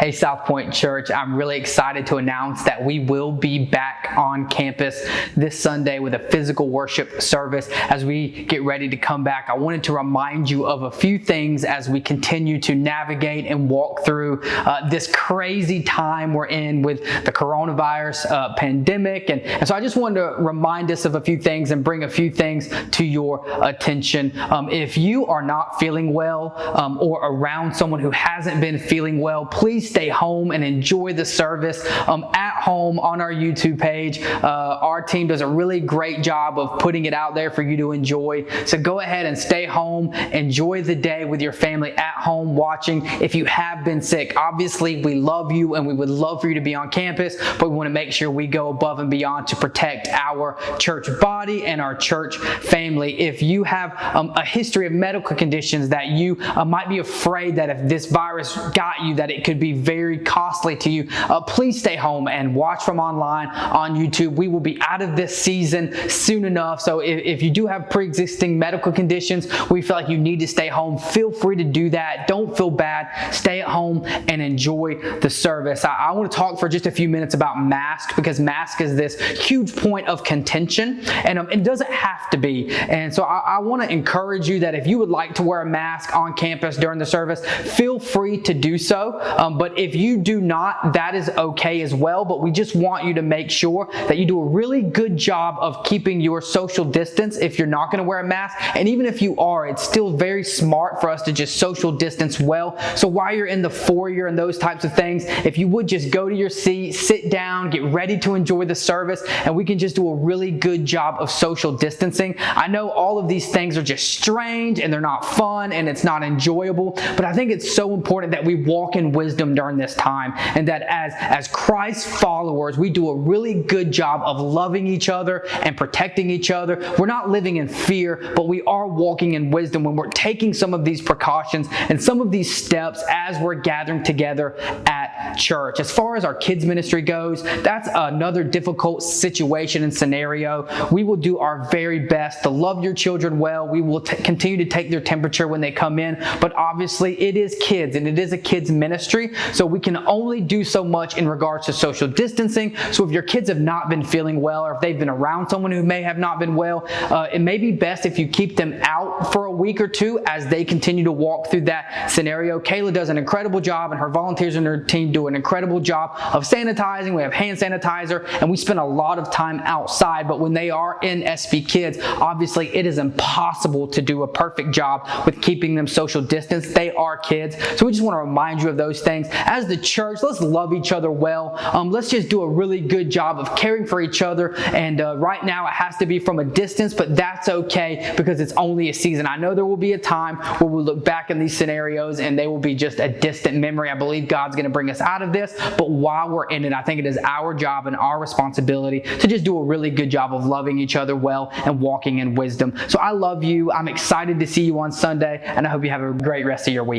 Hey, South Point Church, I'm really excited to announce that we will be back on campus this Sunday with a physical worship service. As we get ready to come back, I wanted to remind you of a few things as we continue to navigate and walk through this crazy time we're in with the coronavirus pandemic. And so I just wanted to remind us of a few things and bring a few things to your attention. If you are not feeling well or around someone who hasn't been feeling well, please stay home and enjoy the service at home on our YouTube page. Our team does a really great job of putting it out there for you to enjoy. So go ahead and stay home, enjoy the day with your family at home watching. If you have been sick, obviously we love you and we would love for you to be on campus, but we want to make sure we go above and beyond to protect our church body and our church family. If you have a history of medical conditions that you might be afraid that if this virus got you, that it could be very costly to you, please stay home and watch from online on YouTube. We will be out of this season soon enough. So if you do have pre-existing medical conditions, we feel like you need to stay home, feel free to do that. Don't feel bad. Stay at home and enjoy the service. I want to talk for just a few minutes about mask, because mask is this huge point of contention, and it doesn't have to be. And so I want to encourage you that if you would like to wear a mask on campus during the service, feel free to do so. But if you do not, that is okay as well. But we just want you to make sure that you do a really good job of keeping your social distance if you're not going to wear a mask. And even if you are, it's still very smart for us to just social distance well. So while you're in the foyer and those types of things, if you would just go to your seat, sit down, get ready to enjoy the service, and we can just do a really good job of social distancing. I know all of these things are just strange and they're not fun and it's not enjoyable, but I think it's so important that we walk in wisdom during this time, and that as Christ followers, we do a really good job of loving each other and protecting each other. We're not living in fear, but we are walking in wisdom when we're taking some of these precautions and some of these steps as we're gathering together at church. As far as our kids ministry goes, that's another difficult situation and scenario. We will do our very best to love your children well. We will continue to take their temperature when they come in, but obviously it is kids and it is a kids ministry, so we can only do so much in regards to social distancing. So if your kids have not been feeling well, or if they've been around someone who may have not been well, it may be best if you keep them out for a week or two as they continue to walk through that scenario. Kayla does an incredible job, and her volunteers and her team do an incredible job of sanitizing. We have hand sanitizer, and we spend a lot of time outside, but when they are in SB Kids, obviously it is impossible to do a perfect job with keeping them social distance. They are kids. So we just want to remind you of those things. As the church, let's love each other well. Let's just do a really good job of caring for each other. And right now it has to be from a distance, but that's okay because it's only a season. I know there will be a time where we'll look back in these scenarios and they will be just a distant memory. I believe God's going to bring us out of this, but while we're in it, I think it is our job and our responsibility to just do a really good job of loving each other well and walking in wisdom. So I love you. I'm excited to see you on Sunday, and I hope you have a great rest of your week.